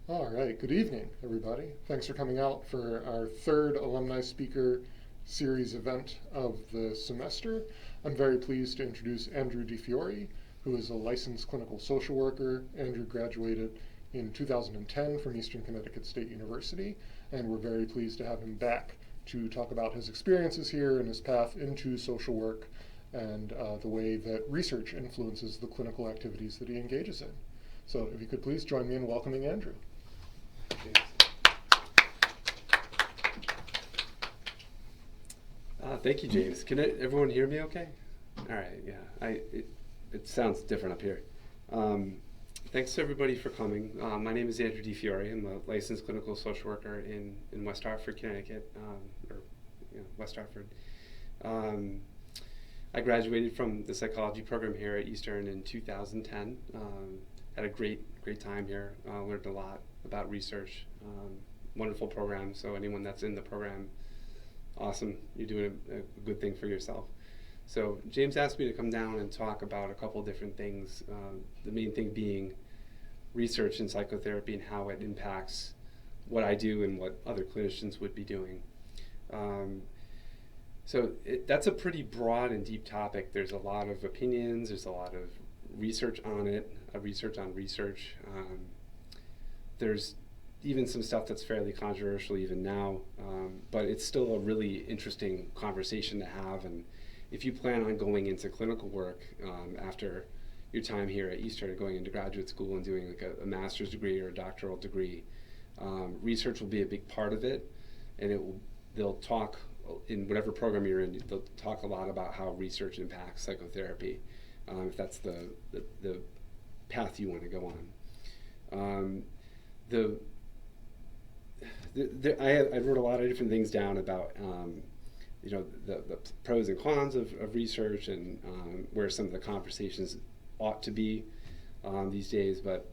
All right, good evening, everybody. Thanks for coming out for our third Alumni Speaker Series event of the semester. I'm very pleased to introduce Andrew DiFiori, who is a licensed clinical social worker. Andrew graduated in 2010 from Eastern Connecticut State University, and we're very pleased to have him back to talk about his experiences here and his path into social work and the way that research influences the clinical activities that he engages in. So if you could please join me in welcoming Andrew. Thank you, James. Can everyone hear me okay? All right, yeah. It sounds different up here. Thanks to everybody for coming. My name is Andrew DiFiori. I'm a licensed clinical social worker in West Hartford, Connecticut, West Hartford. I graduated from the psychology program here at Eastern in 2010. Had a great time here. Learned a lot about research. Wonderful program. So anyone that's in the program, awesome. You're doing a good thing for yourself. So James asked me to come down and talk about a couple different things. The main thing being research in psychotherapy and how it impacts what I do and what other clinicians would be doing. That's a pretty broad and deep topic. There's a lot of opinions. There's a lot of research on it, research on research. There's even some stuff that's fairly controversial even now, but it's still a really interesting conversation to have. And if you plan on going into clinical work after your time here at Eastern, going into graduate school and doing like a master's degree or a doctoral degree, research will be a big part of it, and they'll talk in whatever program you're in. They'll talk a lot about how research impacts psychotherapy, if that's the path you want to go on. I wrote a lot of different things down about the pros and cons of research and where some of the conversations ought to be these days. But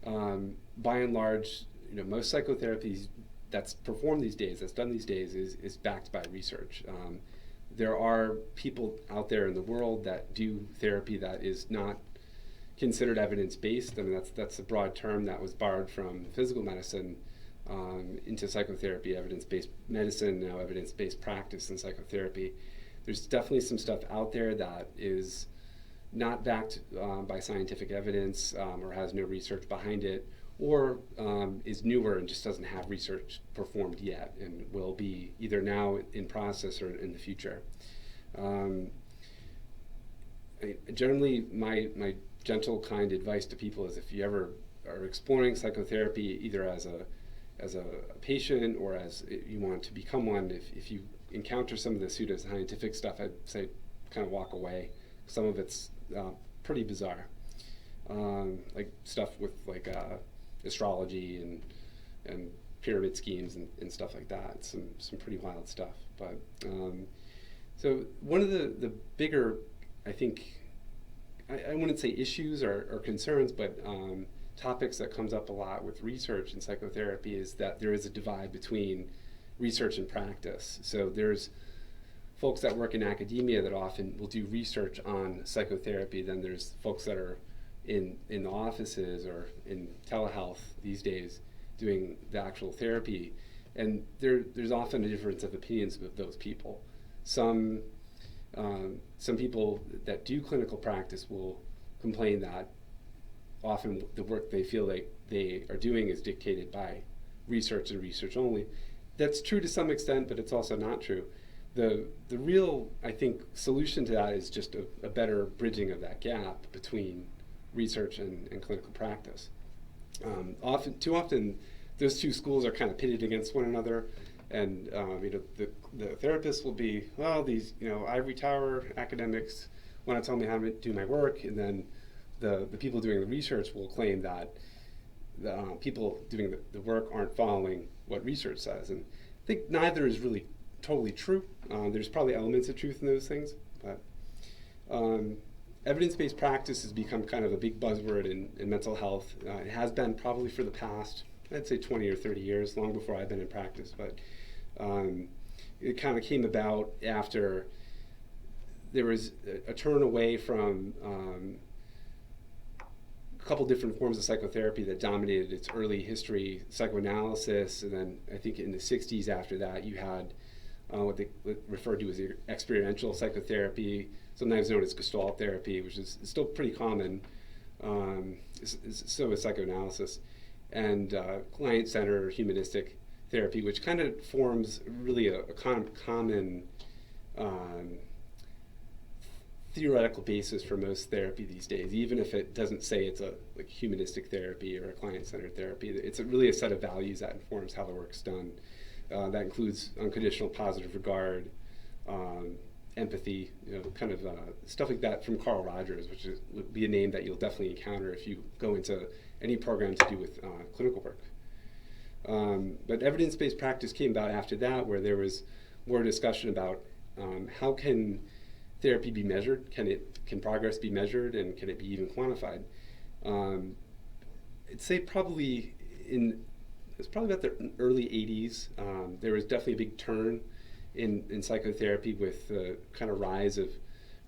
by and large, most psychotherapy that's performed these days, that's done these days, is backed by research. There are people out there in the world that do therapy that is not considered evidence-based. I mean, that's a broad term that was borrowed from physical medicine into psychotherapy, evidence-based medicine, now evidence-based practice in psychotherapy. There's definitely some stuff out there that is not backed by scientific evidence or has no research behind it, or is newer and just doesn't have research performed yet and will be either now in process or in the future. Generally, my gentle, kind advice to people is if you ever are exploring psychotherapy, either as a patient or as you want to become one, if you encounter some of the pseudoscientific stuff, I'd say kind of walk away. Some of it's pretty bizarre, like stuff with like astrology and pyramid schemes and stuff like that. Some pretty wild stuff. But so one of the bigger, I think, I wouldn't say issues or concerns, but topics that comes up a lot with research in psychotherapy is that there is a divide between research and practice. So there's folks that work in academia that often will do research on psychotherapy. Then there's folks that are in the offices or in telehealth these days doing the actual therapy. And there's often a difference of opinions with those people. Some people that do clinical practice will complain that often the work they feel like they are doing is dictated by research and research only. That's true to some extent, but it's also not true. The real, I think, solution to that is just a better bridging of that gap between research and clinical practice. Too often, those two schools are kind of pitted against one another, and the therapists will be, well, these ivory tower academics want to tell me how to do my work, and then the people doing the research will claim that the people doing the work aren't following what research says. And I think neither is really totally true. There's probably elements of truth in those things, but evidence-based practice has become kind of a big buzzword in mental health. It has been probably for the past, I'd say 20 or 30 years, long before I've been in practice, but it kind of came about after there was a turn away from couple different forms of psychotherapy that dominated its early history, psychoanalysis, and then I think in the 60s after that you had what they referred to as experiential psychotherapy, sometimes known as Gestalt therapy, which is still pretty common. So is psychoanalysis, and client-centered humanistic therapy, which kind of forms really a common theoretical basis for most therapy these days, even if it doesn't say it's a like humanistic therapy or a client-centered therapy. It's really a set of values that informs how the work's done. That includes unconditional positive regard, empathy, kind of stuff like that from Carl Rogers, which would be a name that you'll definitely encounter if you go into any program to do with clinical work. But evidence-based practice came about after that, where there was more discussion about how can therapy be measured? Can progress be measured, and can it be even quantified? I'd say it's probably about the early 80s. There was definitely a big turn in psychotherapy with the kind of rise of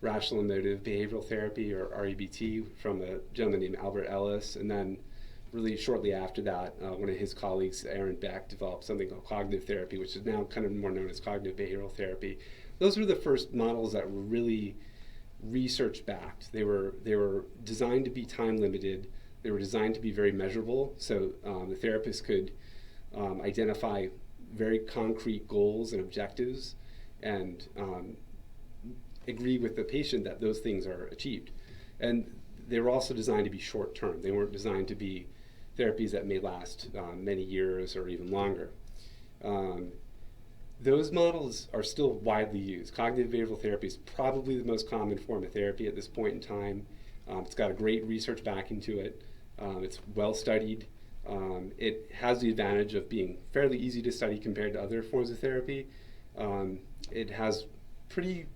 rational emotive behavioral therapy, or REBT, from a gentleman named Albert Ellis. And then really shortly after that, one of his colleagues, Aaron Beck, developed something called cognitive therapy, which is now kind of more known as cognitive behavioral therapy. Those were the first models that were really research-backed. They were designed to be time-limited. They were designed to be very measurable, so the therapist could identify very concrete goals and objectives and agree with the patient that those things are achieved. And they were also designed to be short-term. They weren't designed to be therapies that may last many years or even longer. Those models are still widely used. Cognitive behavioral therapy is probably the most common form of therapy at this point in time. It's got a great research backing to it. It's well studied. It has the advantage of being fairly easy to study compared to other forms of therapy. It has pretty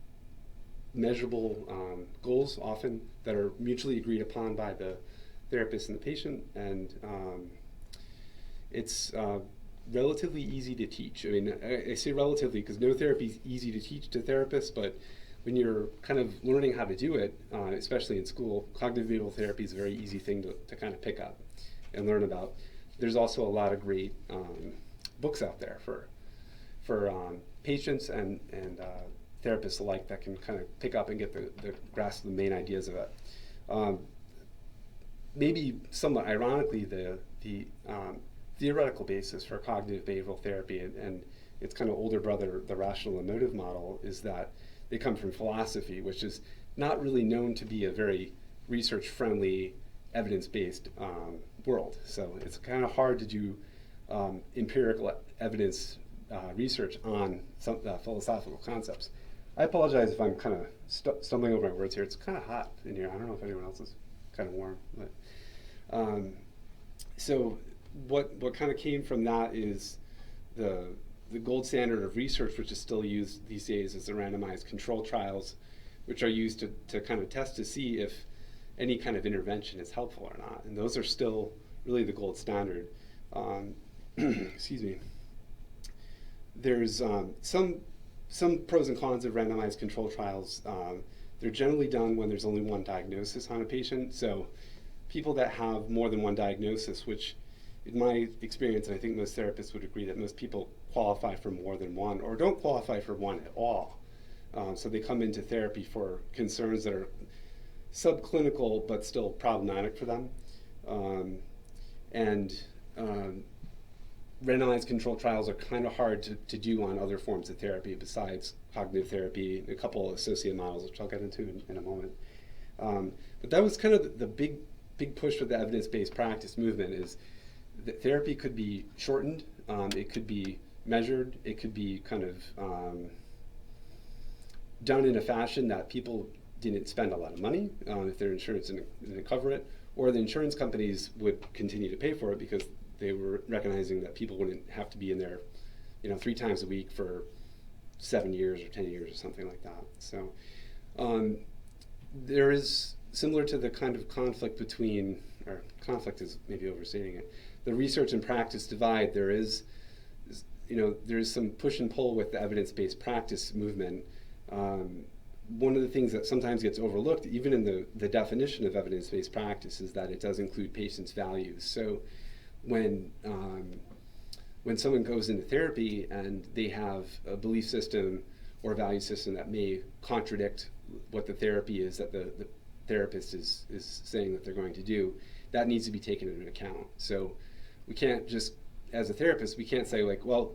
measurable goals often that are mutually agreed upon by the therapist and the patient, and it's relatively easy to teach. I mean, I say relatively because no therapy is easy to teach to therapists, but when you're kind of learning how to do it, especially in school, cognitive behavioral therapy is a very easy thing to kind of pick up and learn about. There's also a lot of great books out there for patients and therapists alike that can kind of pick up and get the grasp of the main ideas of it. Maybe somewhat ironically, the theoretical basis for cognitive behavioral therapy and its kind of older brother, the rational emotive model, is that they come from philosophy, which is not really known to be a very research-friendly, evidence-based world. So it's kind of hard to do empirical evidence research on some philosophical concepts. I apologize if I'm kind of stumbling over my words here. It's kind of hot in here. I don't know if anyone else is kind of warm. But so what kind of came from that is the gold standard of research, which is still used these days, is the randomized control trials, which are used to kind of test to see if any kind of intervention is helpful or not. And those are still really the gold standard. Excuse me. There's some pros and cons of randomized control trials. They're generally done when there's only one diagnosis on a patient. So people that have more than one diagnosis, which in my experience, and I think most therapists would agree that most people qualify for more than one or don't qualify for one at all. So they come into therapy for concerns that are subclinical but still problematic for them. Randomized control trials are kind of hard to do on other forms of therapy besides cognitive therapy, and a couple of associated models, which I'll get into in a moment. But that was kind of the big push with the evidence-based practice movement, is that therapy could be shortened, it could be measured, it could be kind of done in a fashion that people didn't spend a lot of money if their insurance didn't cover it, or the insurance companies would continue to pay for it because they were recognizing that people wouldn't have to be in there, 3 times a week for 7 years or 10 years or something like that. So there is, similar to the kind of conflict between, or conflict is maybe overstating it, the research and practice divide. There is some push and pull with the evidence-based practice movement. one of the things that sometimes gets overlooked, even in the definition of evidence-based practice, is that it does include patients' values. So when someone goes into therapy and they have a belief system or a value system that may contradict what the therapy is that the therapist is saying that they're going to do, that needs to be taken into account. So we can't just, as a therapist, we can't say like, well,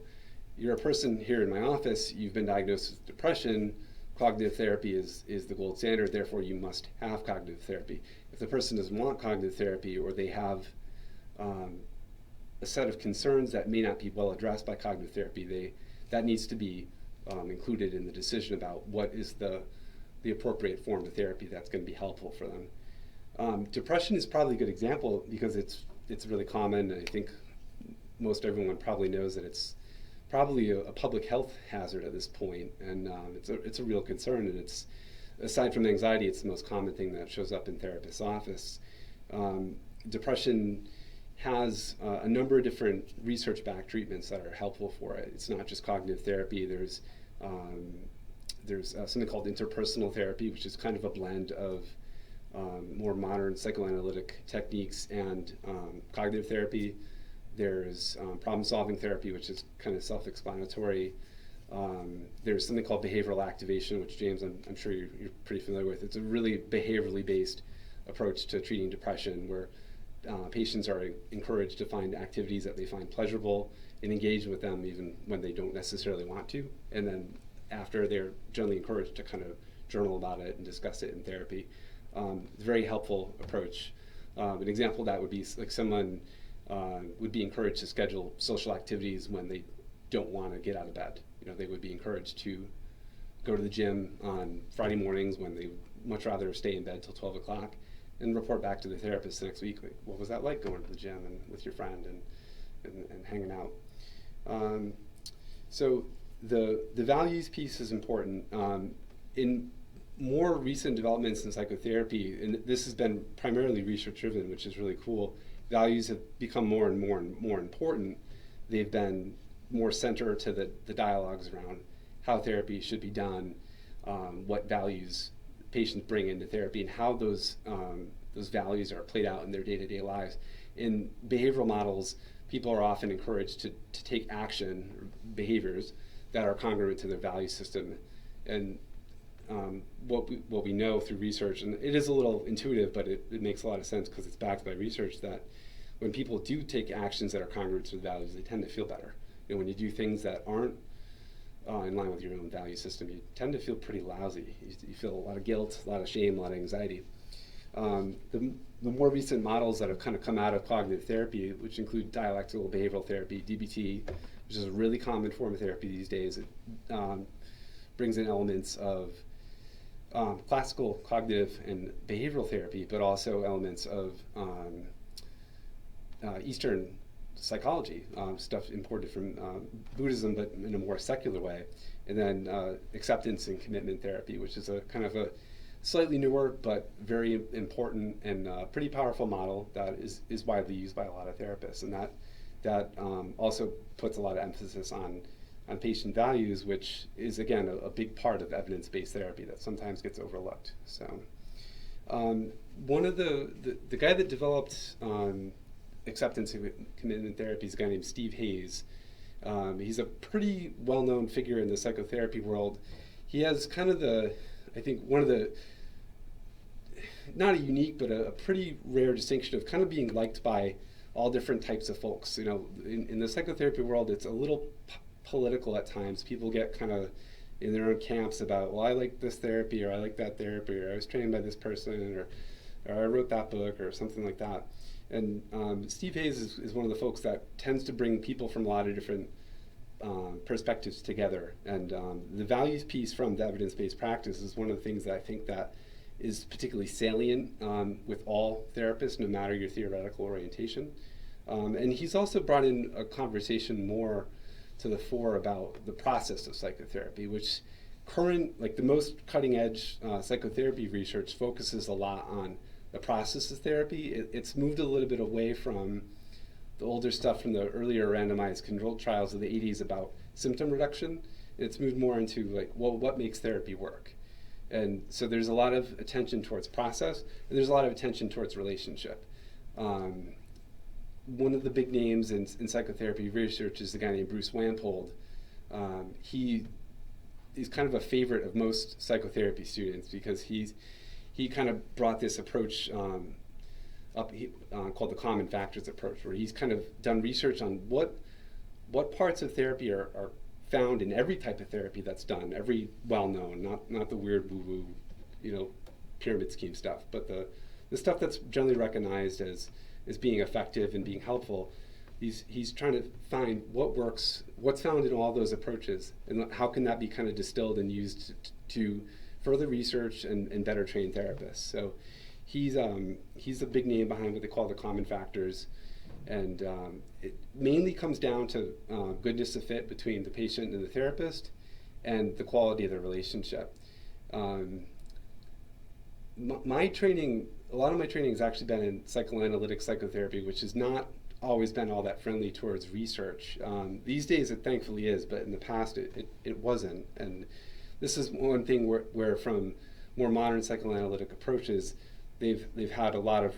you're a person here in my office, you've been diagnosed with depression, cognitive therapy is the gold standard, therefore you must have cognitive therapy. If the person doesn't want cognitive therapy, or they have a set of concerns that may not be well addressed by cognitive therapy, that needs to be included in the decision about what is the appropriate form of therapy that's going to be helpful for them. Depression is probably a good example because it's really common, and I think most everyone probably knows that it's probably a public health hazard at this point, and it's a real concern, and it's, aside from anxiety, it's the most common thing that shows up in therapist's office. Depression has a number of different research-backed treatments that are helpful for it. It's not just cognitive therapy. There's something called interpersonal therapy, which is kind of a blend of more modern psychoanalytic techniques and cognitive therapy. There's problem-solving therapy, which is kind of self-explanatory. There's something called behavioral activation, which, James, I'm sure you're pretty familiar with. It's a really behaviorally based approach to treating depression, where patients are encouraged to find activities that they find pleasurable and engage with them even when they don't necessarily want to. And then after, they're generally encouraged to kind of journal about it and discuss it in therapy. It's a very helpful approach. An example of that would be like someone would be encouraged to schedule social activities when they don't want to get out of bed. They would be encouraged to go to the gym on Friday mornings when they would much rather stay in bed till 12 o'clock, and report back to the therapist the next week. Like, what was that like, going to the gym and with your friend and hanging out? So the values piece is important. In more recent developments in psychotherapy, and this has been primarily research driven, which is really cool, values have become more and more important. They've been more center to the dialogues around how therapy should be done, what values patients bring into therapy, and how those values are played out in their day-to-day lives. In behavioral models, people are often encouraged to take action, behaviors that are congruent to their value system. And what we know through research, and it is a little intuitive, but it makes a lot of sense because it's backed by research, that when people do take actions that are congruent to the values, they tend to feel better. When you do things that aren't in line with your own value system, you tend to feel pretty lousy. You feel a lot of guilt, a lot of shame, a lot of anxiety. The more recent models that have kind of come out of cognitive therapy, which include dialectical behavioral therapy, DBT, which is a really common form of therapy these days, it brings in elements of classical cognitive and behavioral therapy, but also elements of Eastern psychology, stuff imported from Buddhism, but in a more secular way. And then acceptance and commitment therapy, which is a kind of a slightly newer but very important and pretty powerful model that is widely used by a lot of therapists. And that also puts a lot of emphasis on patient values, which is, again, a big part of evidence-based therapy that sometimes gets overlooked. So one of the guy that developed acceptance and commitment therapy is a guy named Steve Hayes. He's a pretty well-known figure in the psychotherapy world. He has kind of I think one of the, not a unique, but a pretty rare distinction of kind of being liked by all different types of folks. In the psychotherapy world, it's a little political at times. People get kind of in their own camps about, well, I like this therapy, or I like that therapy, or I was trained by this person, or I wrote that book, or something like that. And Steve Hayes is one of the folks that tends to bring people from a lot of different perspectives together. And the values piece from the evidence-based practice is one of the things that I think that is particularly salient with all therapists, no matter your theoretical orientation. And he's also brought in a conversation more to the fore about the process of psychotherapy, which the most cutting-edge psychotherapy research focuses a lot on the process of therapy. It's moved a little bit away from the older stuff from the earlier randomized controlled trials of the 80s about symptom reduction. It's moved more into what makes therapy work. And so there's a lot of attention towards process, and there's a lot of attention towards relationship. One of the big names in psychotherapy research is a guy named Bruce Wampold. He is kind of a favorite of most psychotherapy students because he kind of brought this approach up called the common factors approach, where he's kind of done research on what parts of therapy are found in every type of therapy that's done, every well-known, not the weird woo-woo, pyramid scheme stuff, but the stuff that's generally recognized as being effective and being helpful. He's trying to find what works, what's found in all those approaches, and how can that be kind of distilled and used to further research and better train therapists. So he's a big name behind what they call the common factors, and it mainly comes down to goodness of fit between the patient and the therapist, and the quality of the relationship. My training, a lot of my training has actually been in psychoanalytic psychotherapy, which has not always been all that friendly towards research. These days it thankfully is, but in the past it wasn't. And this is one thing where from more modern psychoanalytic approaches, they've had a lot of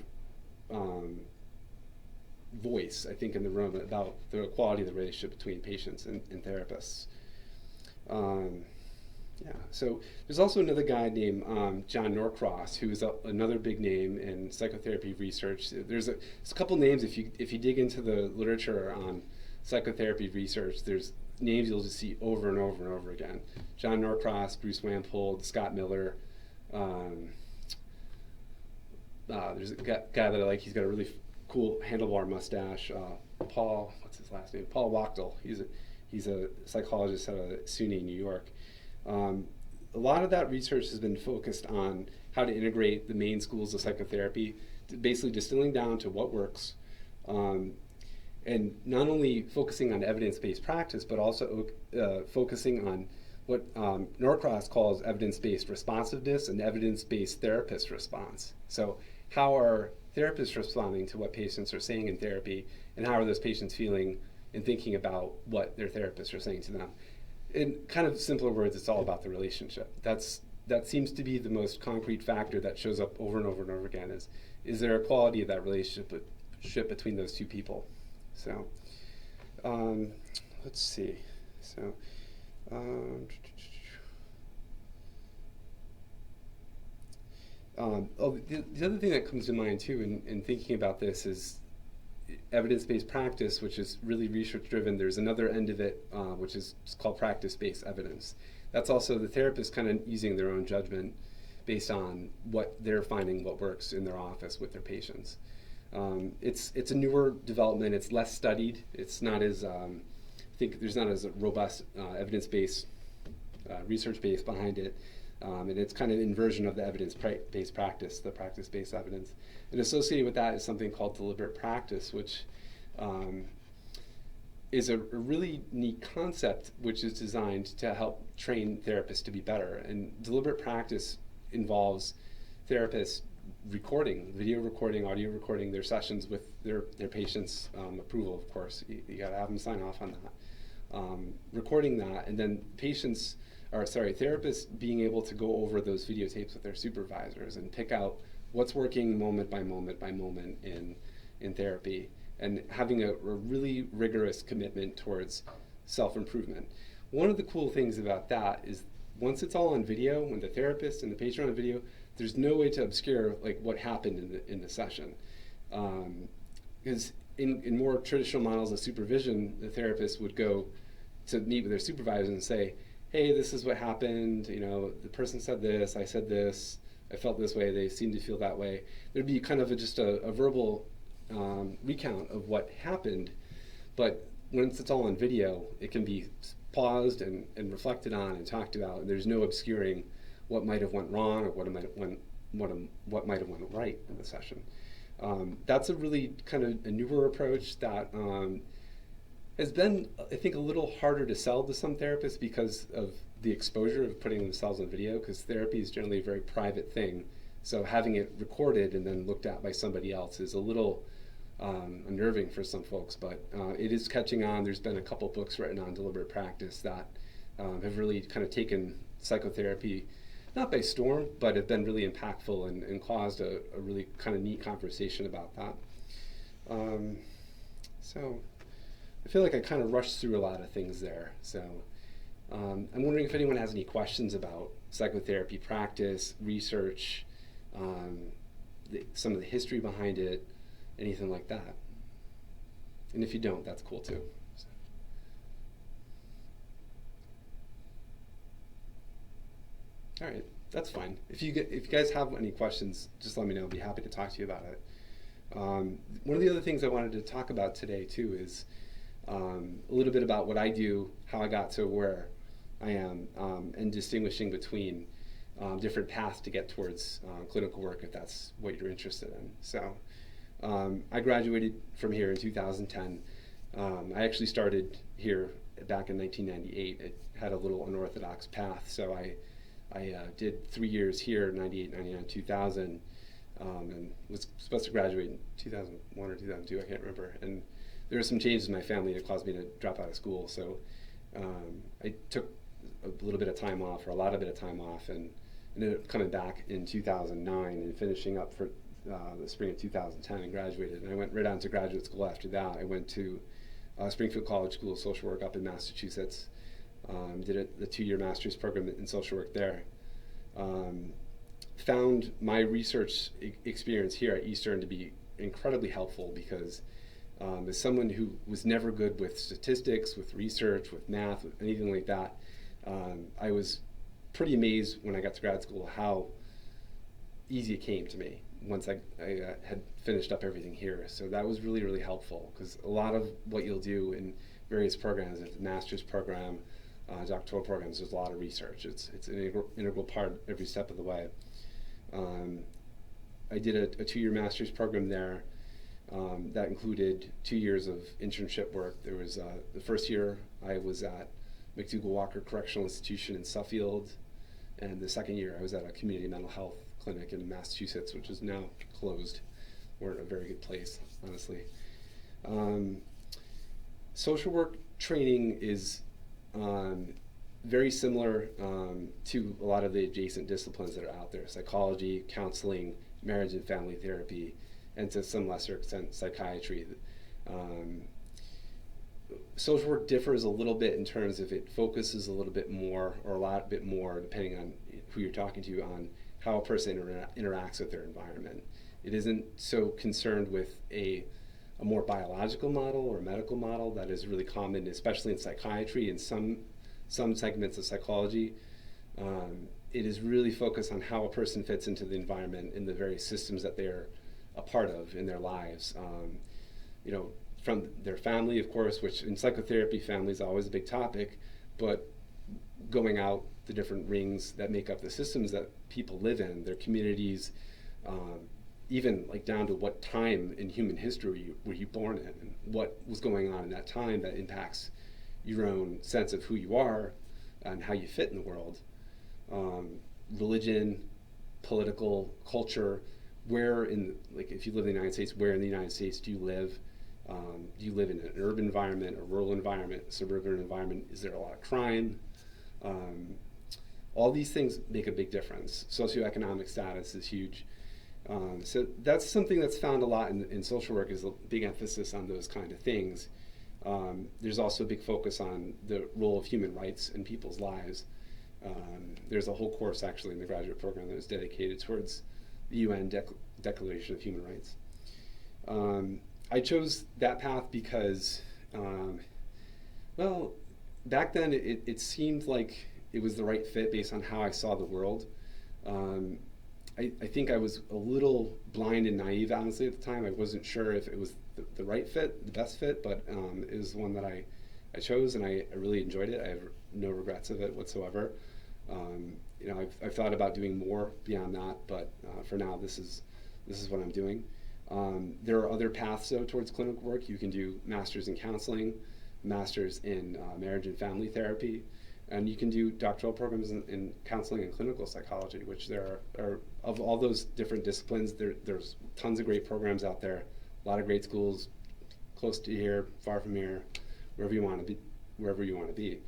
voice, I think, in the room about the quality of the relationship between patients and therapists. So there's also another guy named John Norcross, who's another big name in psychotherapy research. There's a couple names, if you dig into the literature on psychotherapy research, there's names you'll just see over and over and over again. John Norcross, Bruce Wampold, Scott Miller. There's a guy that I like, he's got a really cool handlebar mustache. Paul, what's his last name? Paul Wachtel. He's a psychologist out of SUNY, New York. A lot of that research has been focused on how to integrate the main schools of psychotherapy, basically distilling down to what works, and not only focusing on evidence-based practice, but also focusing on what Norcross calls evidence-based responsiveness and evidence-based therapist response. So how are therapists responding to what patients are saying in therapy, and how are those patients feeling and thinking about what their therapists are saying to them? In kind of simpler words, it's all about the relationship. That seems to be the most concrete factor that shows up over and over and over again. Is there a quality of that relationship between those two people? So let's see. So the other thing that comes to mind too in thinking about this is evidence-based practice, which is really research-driven. There's another end of it, which is called practice-based evidence. That's also the therapist kind of using their own judgment based on what they're finding, what works in their office with their patients. It's a newer development. It's less studied. It's not as I think there's not as a robust evidence-based research base behind it. And it's kind of an inversion of the evidence-based practice, the practice-based evidence. And associated with that is something called deliberate practice, which is a really neat concept, which is designed to help train therapists to be better. And deliberate practice involves therapists recording, video recording, audio recording their sessions with their patients' approval, of course. You got to have them sign off on that. Recording that, and then therapists being able to go over those videotapes with their supervisors and pick out what's working moment by moment by moment in therapy, and having a really rigorous commitment towards self-improvement. One of the cool things about that is once it's all on video, when the therapist and the patient are on video, there's no way to obscure like what happened in the session. Because in more traditional models of supervision, the therapist would go to meet with their supervisor and say, hey, this is what happened, the person said this, I said this, I felt this way, they seem to feel that way. There'd be kind of just a verbal recount of what happened, but once it's all on video, it can be paused and reflected on and talked about, and there's no obscuring what might have went wrong or what might have went right in the session. That's a really kind of a newer approach that has been, I think, a little harder to sell to some therapists because of the exposure of putting themselves on video, because therapy is generally a very private thing. So having it recorded and then looked at by somebody else is a little unnerving for some folks, but it is catching on. There's been a couple books written on deliberate practice that have really kind of taken psychotherapy not by storm, but have been really impactful and caused a really kind of neat conversation about that. So I feel like I kind of rushed through a lot of things there. So I'm wondering if anyone has any questions about psychotherapy practice, research, some of the history behind it, anything like that. And if you don't, that's cool too. So. All right, that's fine. If you guys have any questions, just let me know. I'll be happy to talk to you about it. One of the other things I wanted to talk about today too is a little bit about what I do, how I got to where I am, and distinguishing between different paths to get towards clinical work, if that's what you're interested in. So I graduated from here in 2010. I actually started here back in 1998. It had a little unorthodox path, so I did 3 years here, 98, 99, 2000, and was supposed to graduate in 2001 or 2002, I can't remember. And there were some changes in my family that caused me to drop out of school, so I took a little bit of time off, or a lot of bit of time off, and ended up coming back in 2009 and finishing up for the spring of 2010 and graduated. And I went right on to graduate school after that. I went to Springfield College School of Social Work up in Massachusetts. Did the 2-year master's program in social work there. Found my research experience here at Eastern to be incredibly helpful because as someone who was never good with statistics, with research, with math, with anything like that, I was pretty amazed when I got to grad school how easy it came to me once I had finished up everything here. So that was really, really helpful because a lot of what you'll do in various programs, like the master's program, doctoral programs, there's a lot of research. It's an integral part every step of the way. I did a 2-year master's program there that included 2 years of internship work. There was the first year I was at McDougall-Walker Correctional Institution in Suffield, and the second year I was at a community mental health clinic in Massachusetts, which is now closed. We're in a very good place, honestly. Social work training is very similar to a lot of the adjacent disciplines that are out there: psychology, counseling, marriage and family therapy, and to some lesser extent psychiatry. Social work differs a little bit in terms of it focuses a little bit more, or a lot bit more, depending on who you're talking to, on how a person interacts with their environment. It isn't so concerned with a more biological model or medical model that is really common, especially in psychiatry and some segments of psychology. It is really focused on how a person fits into the environment and the various systems that they're a part of in their lives. From their family, of course, which in psychotherapy, family is always a big topic, but going out the different rings that make up the systems that people live in, their communities, even like down to what time in human history were you born in, and what was going on in that time that impacts your own sense of who you are and how you fit in the world. Religion, political, culture, if you live in the United States, where in the United States do you live? Do you live in an urban environment, a rural environment, a suburban environment? Is there a lot of crime? All these things make a big difference. Socioeconomic status is huge. So that's something that's found a lot in social work, is a big emphasis on those kind of things. There's also a big focus on the role of human rights in people's lives. There's a whole course actually in the graduate program that is dedicated towards the UN Declaration of Human Rights. I chose that path because, back then it seemed like it was the right fit based on how I saw the world. I think I was a little blind and naive, honestly, at the time. I wasn't sure if it was the right fit, the best fit, but it was the one that I chose, and I really enjoyed it. I have no regrets of it whatsoever. I've thought about doing more beyond that, but for now, this is what I'm doing. There are other paths, though, towards clinical work. You can do masters in counseling, masters in marriage and family therapy, and you can do doctoral programs in counseling and clinical psychology, which there are of all those different disciplines, there's tons of great programs out there, a lot of great schools, close to here, far from here, wherever you want to be.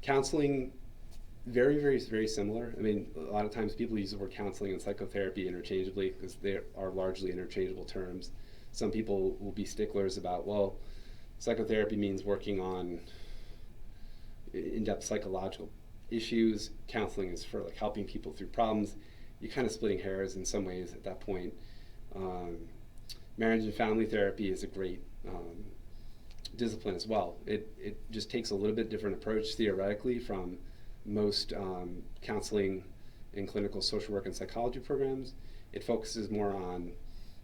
Counseling Very, very, very similar. I mean, a lot of times people use the word counseling and psychotherapy interchangeably because they are largely interchangeable terms. Some people will be sticklers about, well, psychotherapy means working on in-depth psychological issues. Counseling is for like helping people through problems. You're kind of splitting hairs in some ways at that point. Um, Marriage and family therapy is a great discipline as well. It just takes a little bit different approach theoretically from most counseling and clinical social work and psychology programs. It focuses more on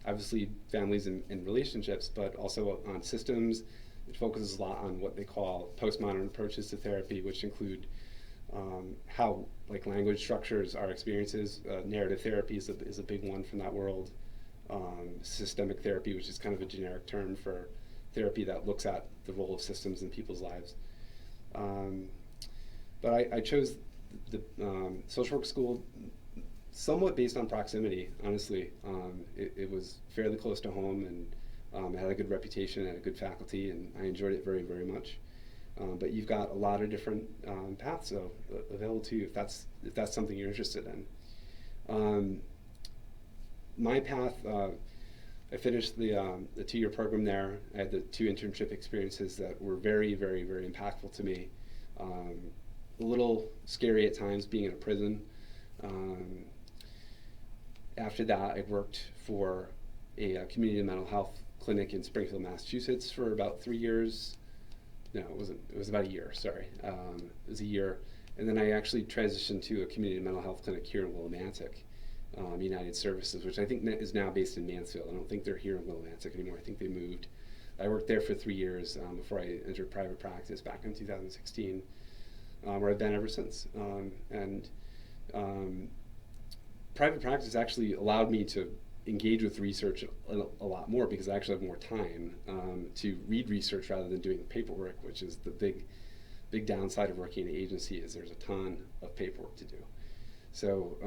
obviously families and relationships, but also on systems. It focuses a lot on what they call postmodern approaches to therapy, which include how like language structures our experiences. Narrative therapy is a big one from that world. Systemic therapy, which is kind of a generic term for therapy that looks at the role of systems in people's lives. But I chose the social work school somewhat based on proximity, honestly. It was fairly close to home, and it had a good reputation and a good faculty, and I enjoyed it very, very much. But you've got a lot of different paths available to you if that's something you're interested in. My path, I finished the 2-year program there. I had the 2 internship experiences that were very, very, very impactful to me. A little scary at times being in a prison. After that, I worked for a community mental health clinic in Springfield, Massachusetts for about 3 years. No, it wasn't. It was about a year, sorry. It was a year. And then I actually transitioned to a community mental health clinic here in Willimantic. United Services, which I think is now based in Mansfield. I don't think they're here in Willimantic anymore. I think they moved. I worked there for 3 years before I entered private practice back in 2016, where I've been ever since. Private practice actually allowed me to engage with research a lot more because I actually have more time to read research rather than doing paperwork, which is the big downside of working in an agency is there's a ton of paperwork to do. So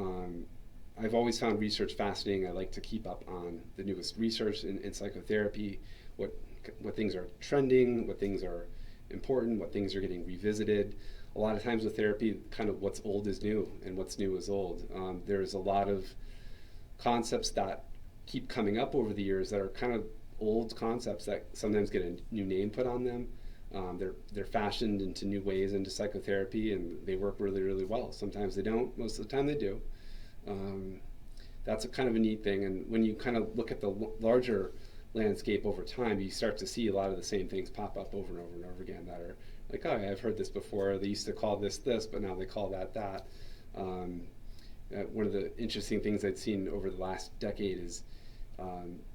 I've always found research fascinating. I like to keep up on the newest research in psychotherapy, what things are trending, what things are important, what things are getting revisited. A lot of times with therapy, kind of what's old is new and what's new is old. There's a lot of concepts that keep coming up over the years that are kind of old concepts that sometimes get a new name put on them. They're fashioned into new ways into psychotherapy, and they work really, really well. Sometimes they don't. Most of the time they do. That's a kind of a neat thing. And when you kind of look at the larger landscape over time, you start to see a lot of the same things pop up over and over and over again that are like, oh, yeah, I've heard this before. They used to call this, but now they call that. One of the interesting things I'd seen over the last decade is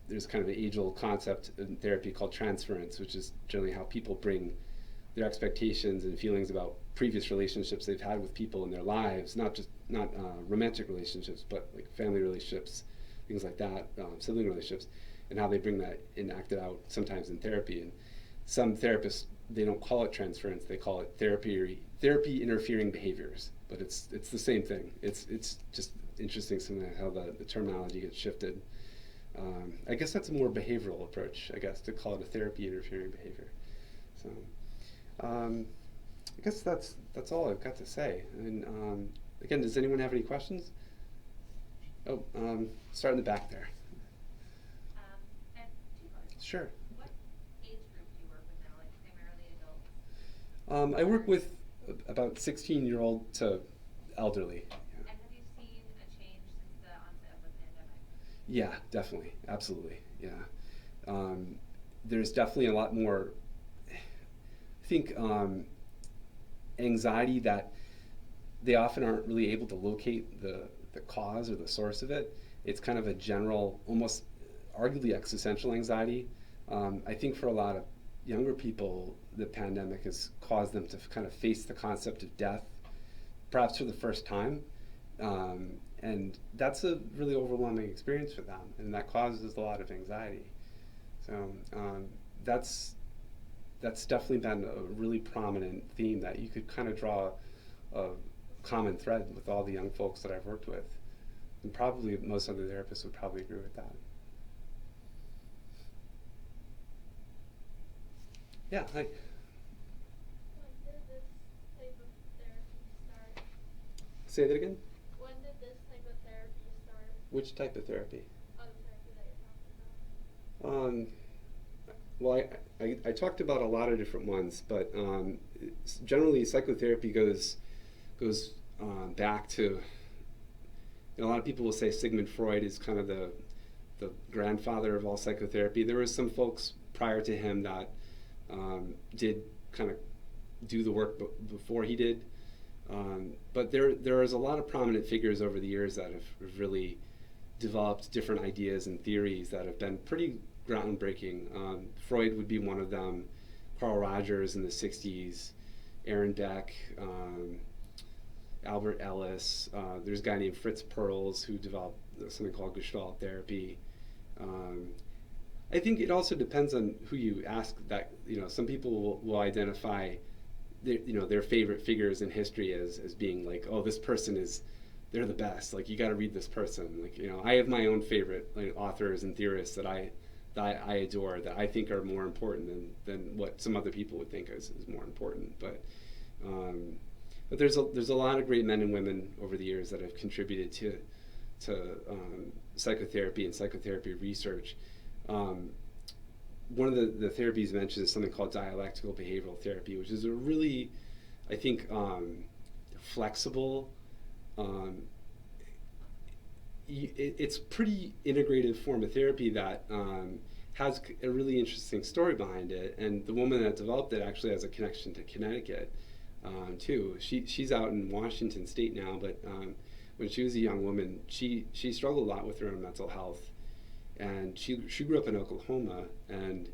there's kind of an age-old concept in therapy called transference, which is generally how people bring their expectations and feelings about previous relationships they've had with people in their lives, not romantic relationships, but like family relationships, things like that, sibling relationships, and how they bring that and act it out sometimes in therapy. And some therapists, they don't call it transference, they call it therapy interfering behaviors, but it's the same thing. It's just interesting something how the terminology gets shifted. I guess that's a more behavioral approach, I guess, to call it a therapy interfering behavior. So I guess that's all I've got to say. And again, does anyone have any questions? Oh, start in the back there. I have 2 questions. Sure. What age group do you work with now, like primarily adults? I work with about 16-year-old to elderly. Yeah. And have you seen a change since the onset of the pandemic? Yeah, definitely, absolutely, yeah. There's definitely a lot more, I think, anxiety that they often aren't really able to locate the cause or the source of it. It's kind of a general, almost arguably existential anxiety. I think for a lot of younger people, the pandemic has caused them to kind of face the concept of death, perhaps for the first time. And that's a really overwhelming experience for them, and that causes a lot of anxiety. So that's definitely been a really prominent theme that you could kind of draw a common thread with all the young folks that I've worked with. And probably most other therapists would probably agree with that. Yeah, hi. When did this type of therapy start? Say that again? When did this psychotherapy start? Which type of therapy? The therapy that you're talking about. Well, I talked about a lot of different ones, but generally psychotherapy goes back to, a lot of people will say Sigmund Freud is kind of the grandfather of all psychotherapy. There were some folks prior to him that did kind of do the work before he did. But there is a lot of prominent figures over the years that have really developed different ideas and theories that have been pretty groundbreaking. Freud would be one of them, Carl Rogers in the 60s, Aaron Beck, Albert Ellis. There's a guy named Fritz Perls who developed something called Gestalt therapy. I think it also depends on who you ask. That some people will identify their favorite figures in history as being like, oh, this person they're the best. Like, you got to read this person. Like, I have my own favorite authors and theorists that I adore, that I think are more important than what some other people would think is more important. But there's a lot of great men and women over the years that have contributed to psychotherapy and psychotherapy research. One of the therapies mentioned is something called dialectical behavioral therapy, which is a really, I think, flexible, it's pretty integrative form of therapy that has a really interesting story behind it. And the woman that developed it actually has a connection to Connecticut too. She's out in Washington State now, but when she was a young woman, she struggled a lot with her own mental health. And she grew up in Oklahoma, and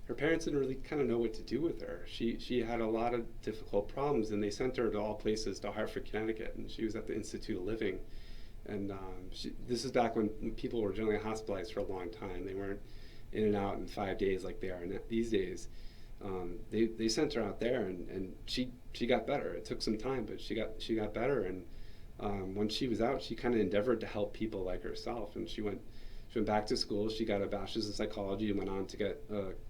her parents didn't really kind of know what to do with her. She had a lot of difficult problems, and they sent her to all places to Hartford, Connecticut, and she was at the Institute of Living. And this is back when people were generally hospitalized for a long time. They weren't in and out in 5 days like they are these days. They sent her out there, and she got better. It took some time, but she got better. And when she was out, she kind of endeavored to help people like herself, and she went back to school. She got a bachelor's in psychology and went on to get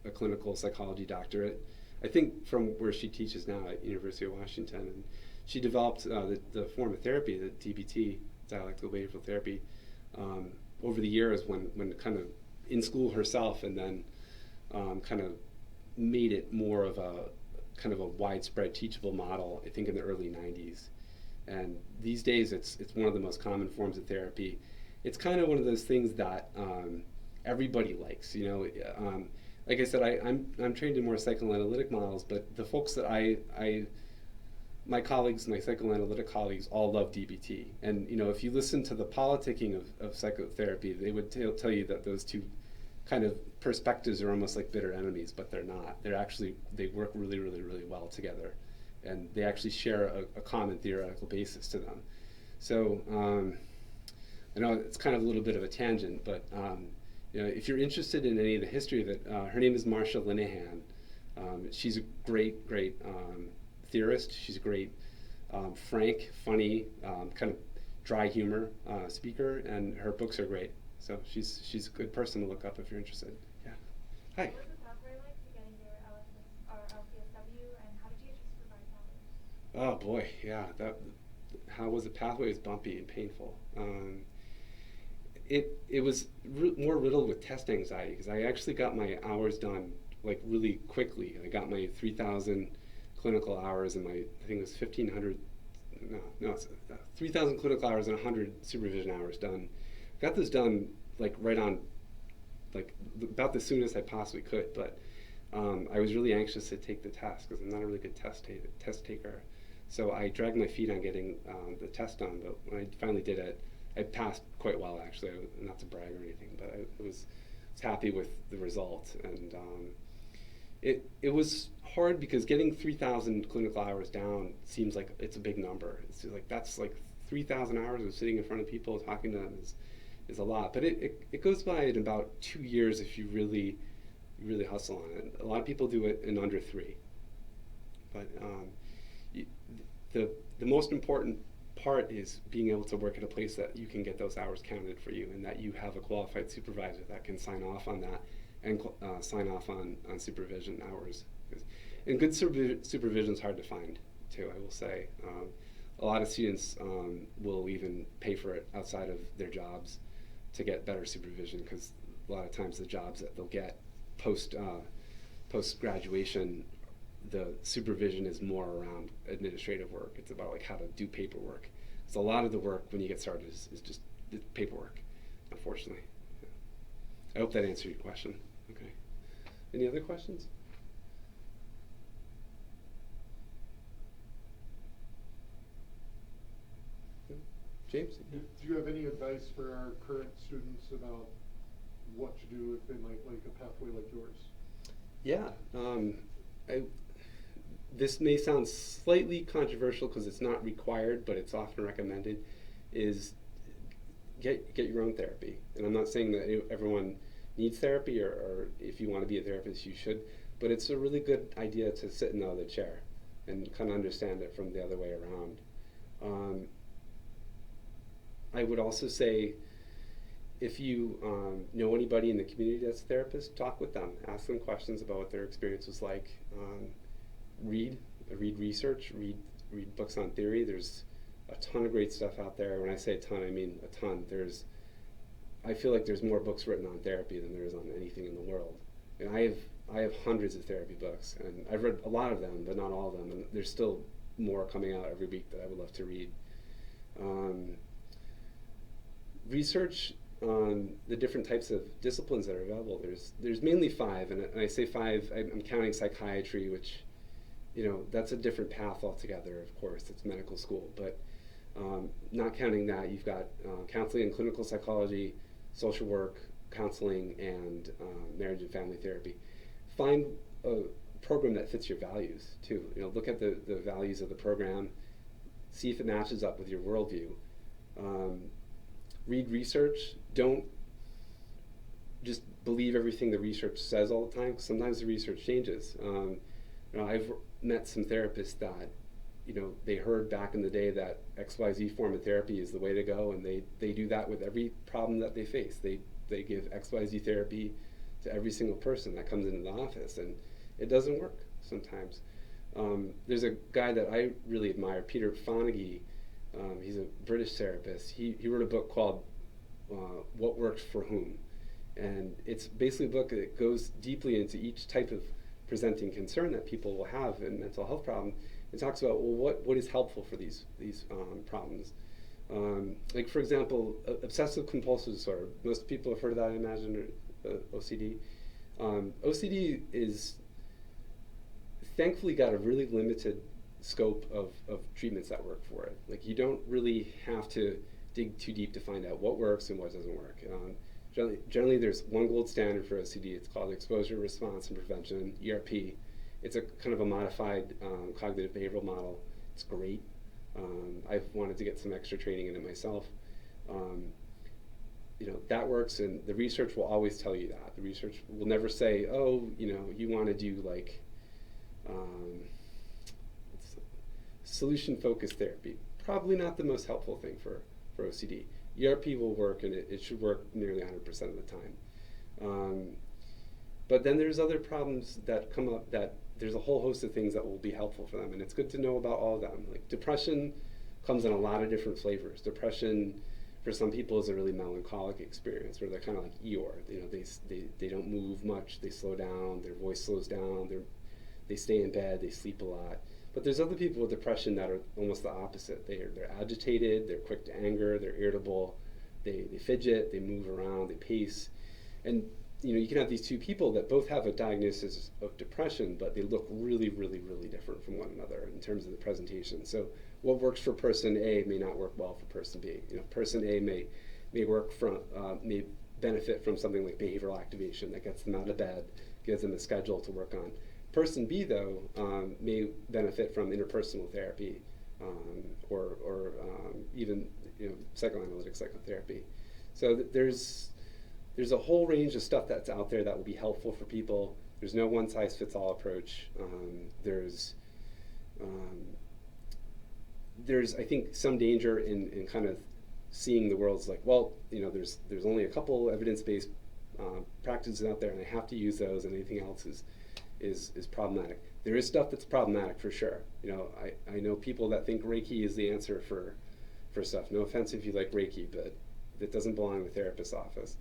a clinical psychology doctorate, I think from where she teaches now at University of Washington. And she developed the form of therapy, the DBT, dialectical behavioral therapy, over the years when kind of in school herself, and then kind of made it more of a kind of a widespread teachable model, I think in the early 90s. And these days it's one of the most common forms of therapy. It's kind of one of those things that everybody likes, like I said, I'm trained in more psychoanalytic models, but the folks that my colleagues, my psychoanalytic colleagues, all love DBT. And if you listen to the politicking of psychotherapy, they would tell you that those two kind of perspectives are almost like bitter enemies, but they're not. They work really, really, really well together, and they actually share a common theoretical basis to them. So I know it's kind of a little bit of a tangent, but if you're interested in any of the history of it, her name is Marsha Linehan. She's a great theorist. She's a great, frank, funny, kind of dry humor speaker, and her books are great. So she's a good person to look up if you're interested. Yeah. Hi. What was the pathway like to getting your LCSW, and how did you get your supervised hours? Oh boy, yeah. How was the pathway? It was bumpy and painful. It was more riddled with test anxiety, because I actually got my hours done like really quickly. I got my 3,000 clinical hours and I think it was 1,500, it's 3,000 clinical hours and 100 supervision hours done. Got this done like right on, like about the soonest I possibly could, but I was really anxious to take the test because I'm not a really good test taker. So I dragged my feet on getting the test done, but when I finally did it, I passed quite well, actually. Not to brag or anything, but I was happy with the result. And it was hard because getting 3,000 clinical hours down seems like it's a big number. It's like that's like 3,000 hours of sitting in front of people talking to them is a lot. But it goes by in about 2 years if you really hustle on it. A lot of people do it in under 3. But the most important part is being able to work at a place that you can get those hours counted for you, and that you have a qualified supervisor that can sign off on that and sign off on supervision hours. And good supervision is hard to find too, I will say. a lot of students will even pay for it outside of their jobs to get better supervision, because a lot of times the jobs that they'll get post graduation, the supervision is more around administrative work. It's about like how to do paperwork. So a lot of the work when you get started is just the paperwork, unfortunately. Yeah. I hope that answered your question. Okay. Any other questions? No? James? Do you have any advice for our current students about what to do if they might like a pathway like yours? Yeah. This may sound slightly controversial because it's not required, but it's often recommended, is get your own therapy. And I'm not saying that everyone needs therapy, or if you want to be a therapist, you should, but it's a really good idea to sit in the other chair and kind of understand it from the other way around. I would also say, if you know anybody in the community that's a therapist, talk with them. Ask them questions about what their experience was like. Read research, read books on theory. There's a ton of great stuff out there. When I say a ton, I mean a ton. I feel like there's more books written on therapy than there is on anything in the world. And I have hundreds of therapy books, and I've read a lot of them, but not all of them. And there's still more coming out every week that I would love to read. Research on the different types of disciplines that are available. There's mainly 5, and I say 5. I'm counting psychiatry, which, that's a different path altogether. Of course, it's medical school, but not counting that, you've got counseling and clinical psychology, social work, counseling, and marriage and family therapy. Find a program that fits your values too. Look at the values of the program, see if it matches up with your worldview. Read research. Don't just believe everything the research says all the time, because sometimes the research changes. I've met some therapists that, they heard back in the day that XYZ form of therapy is the way to go, and they do that with every problem that they face. They give XYZ therapy to every single person that comes into the office, and it doesn't work sometimes. There's a guy that I really admire, Peter Fonagy. He's a British therapist. He wrote a book called What Works for Whom, and it's basically a book that goes deeply into each type of presenting concern that people will have in mental health problem. It talks about, well, what is helpful for these problems. Like, for example, obsessive compulsive disorder. Most people have heard of that, I imagine, or OCD. OCD is thankfully got a really limited scope of treatments that work for it. Like, you don't really have to dig too deep to find out what works and what doesn't work. Generally there's one gold standard for OCD. It's called exposure, response, and prevention, ERP. It's a kind of a modified cognitive behavioral model. It's great. I've wanted to get some extra training in it myself. That works, and the research will always tell you that. The research will never say, oh, you want to do like solution-focused therapy. Probably not the most helpful thing for OCD. ERP will work, and it should work nearly 100% of the time. But then there's other problems that come up that there's a whole host of things that will be helpful for them, and it's good to know about all of them. Like, depression comes in a lot of different flavors. Depression, for some people, is a really melancholic experience where they're kind of like Eeyore. They don't move much, they slow down, their voice slows down, they stay in bed, they sleep a lot. But there's other people with depression that are almost the opposite. They're agitated, they're quick to anger, they're irritable, they fidget, they move around, they pace. And you can have these two people that both have a diagnosis of depression, but they look really, really, really different from one another in terms of the presentation. So what works for person A may not work well for person B. Person A may benefit from something like behavioral activation that gets them out of bed, gives them a schedule to work on. Person B, though, may benefit from interpersonal therapy or even psychoanalytic psychotherapy. So there's a whole range of stuff that's out there that will be helpful for people. There's no one-size-fits-all approach. There's I think some danger in kind of seeing the world as like, well, there's only a couple evidence-based practices out there, and I have to use those, and anything else is is problematic. There is stuff that's problematic for sure. You know, I know people that think Reiki is the answer for stuff. No offense if you like Reiki, but it doesn't belong in the therapist's office.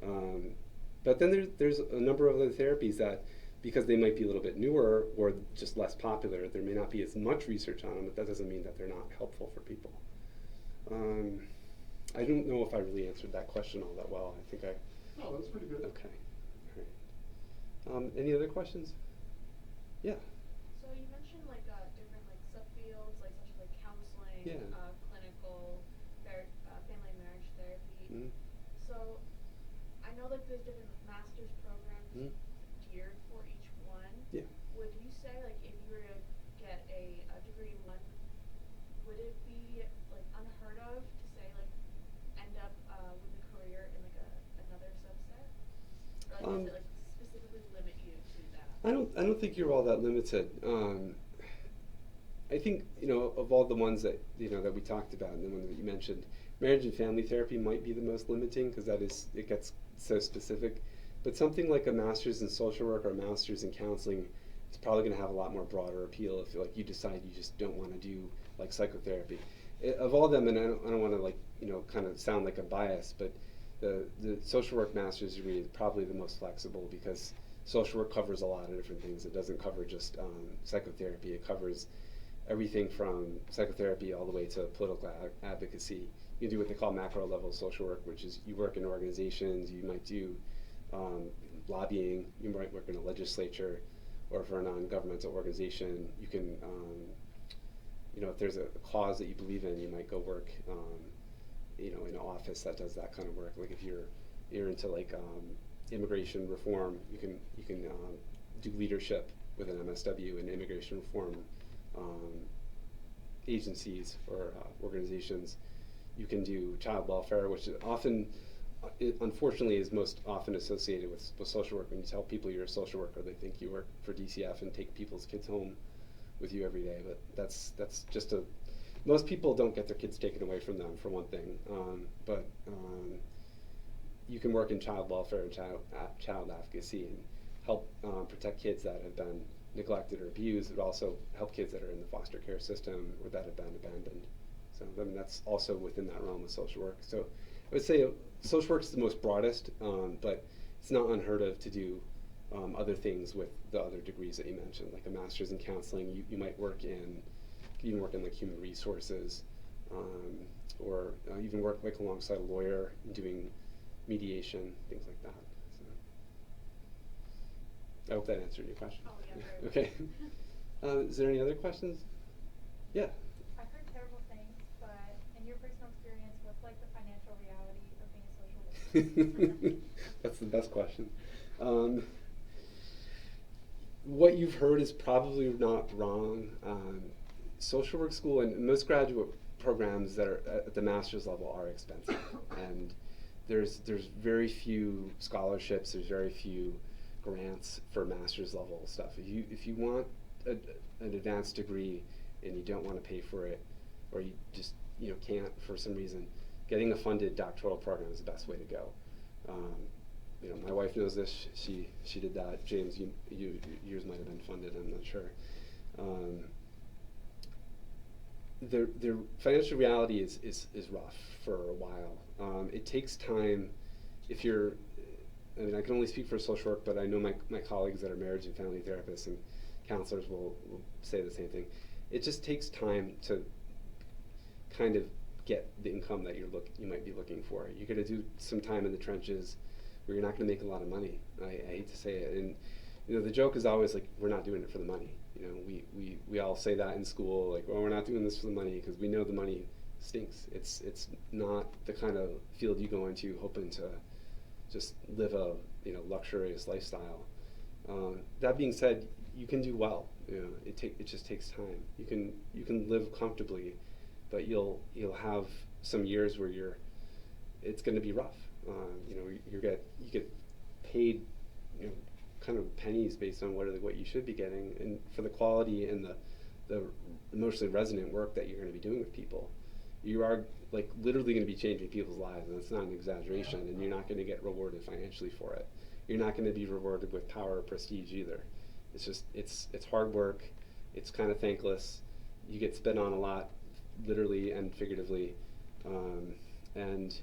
But then there's a number of other therapies that, because they might be a little bit newer or just less popular, there may not be as much research on them, but that doesn't mean that they're not helpful for people. I don't know if I really answered that question all that well. I think I... No, that's pretty good. Okay. All right. Any other questions? Yeah. So you mentioned like different like subfields, like such as like counseling, Yeah. clinical, family and marriage therapy. Mm-hmm. So I know that there's different master's programs Mm-hmm. geared for each one. Yeah. Would you say like if you were to get a degree in one, would it be like unheard of to say like end up with a career in like another subset? Or like does it like specifically limit you to that? I don't think you're all that limited. I think, you know, of all the ones that, you know, that we talked about and the one that you mentioned, marriage and family therapy might be the most limiting because it gets so specific. But something like a master's in social work or a master's in counseling is probably going to have a lot more broader appeal if like you decide you just don't want to do like psychotherapy. Of all of them, and I don't want to like, you know, kind of sound like a bias, but the social work master's degree is probably the most flexible because social work covers a lot of different things. It doesn't cover just psychotherapy. It covers everything from psychotherapy all the way to political advocacy. You do what they call macro level social work, which is you work in organizations, you might do lobbying, you might work in a legislature, or for a non-governmental organization, you can, you know, if there's a cause that you believe in, you might go work, you know, in an office that does that kind of work. Like if you're into like immigration reform, you can do leadership with an MSW in immigration reform agencies or organizations. You can do child welfare, which is often, unfortunately, is most often associated with social work. When you tell people you're a social worker, they think you work for DCF and take people's kids home with you every day. But that's just most people don't get their kids taken away from them, for one thing. But you can work in child welfare and child advocacy and help protect kids that have been neglected or abused, but also help kids that are in the foster care system or that have been abandoned. So I mean, that's also within that realm of social work. So I would say social work is the most broadest, but it's not unheard of to do other things with the other degrees that you mentioned, like a master's in counseling. You might work in, like human resources, or even work like alongside a lawyer doing mediation, things like that. So I hope that answered your question. Oh, yeah, very Okay. Is there any other questions? Yeah. I've heard terrible things, but in your personal experience, what's like the financial reality of being a social worker? That's the best question. What you've heard is probably not wrong. Social work school and most graduate programs that are at the master's level are expensive, and there's very few scholarships. There's very few grants for master's level stuff. If you want an advanced degree and you don't want to pay for it, or you just can't for some reason, getting a funded doctoral program is the best way to go. My wife knows this. She did that. James, yours might have been funded. I'm not sure. The financial reality is rough for a while. It takes time. I can only speak for social work, but I know my colleagues that are marriage and family therapists and counselors will say the same thing. It just takes time to kind of get the income that you might be looking for. You're going to do some time in the trenches where you're not going to make a lot of money. I hate to say it, and the joke is always like, we're not doing it for the money. We all say that in school, like, well, we're not doing this for the money because we know the money stinks. It's not the kind of field you go into hoping to just live a luxurious lifestyle. That being said, you can do well. It just takes time. You can live comfortably, but you'll have some years where it's going to be rough. You get paid kind of pennies based on what you should be getting, and for the quality and the emotionally resonant work that you're going to be doing with people. You are like literally going to be changing people's lives, and it's not an exaggeration, and you're not going to get rewarded financially for it. You're not going to be rewarded with power or prestige either. It's just, it's hard work. It's kind of thankless. You get spit on a lot, literally and figuratively, and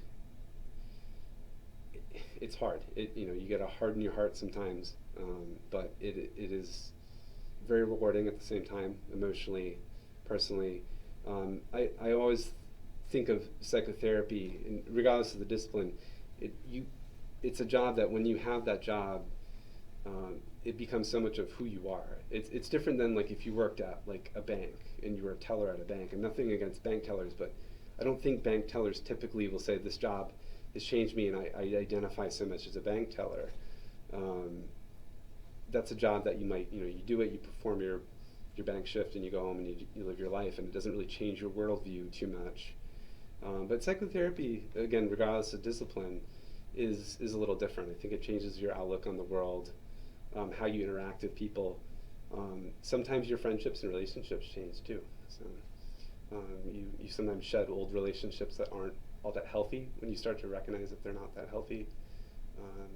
it's hard. You gotta harden your heart sometimes, but it is very rewarding at the same time, emotionally, personally. I always think of psychotherapy, and regardless of the discipline, it's a job that when you have that job, it becomes so much of who you are. It's different than like if you worked at like a bank and you were a teller at a bank. And nothing against bank tellers, but I don't think bank tellers typically will say this job has changed me and I identify so much as a bank teller. That's a job that you might, you do it, you perform your bank shift and you go home and you live your life, and it doesn't really change your worldview too much. But psychotherapy, again, regardless of discipline, is a little different. I think it changes your outlook on the world, how you interact with people. Sometimes your friendships and relationships change too. So you sometimes shed old relationships that aren't all that healthy when you start to recognize that they're not that healthy,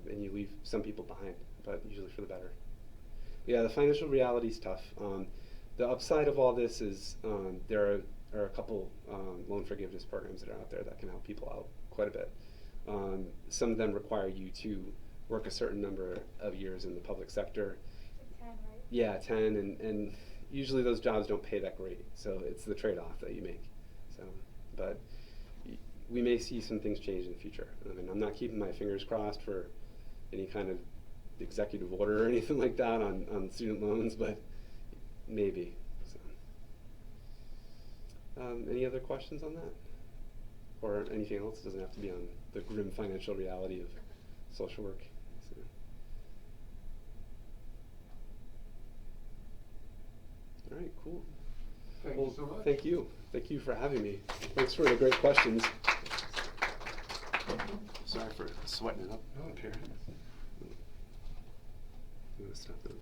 and you leave some people behind, but usually for the better. Yeah, the financial reality is tough. The upside of all this is there are a couple loan forgiveness programs that are out there that can help people out quite a bit. Some of them require you to work a certain number of years in the public sector. Like 10, right? Yeah, 10, and usually those jobs don't pay that great, so it's the trade-off that you make. So, but we may see some things change in the future. I mean, I'm not keeping my fingers crossed for any kind of executive order or anything like that on student loans, but maybe. So, any other questions on that? Or anything else? It doesn't have to be on the grim financial reality of social work. So. All right, cool. Thank you so much. Thank you. Thank you for having me. Thanks for the great questions. Sorry for sweating it up here. I'm gonna stop that.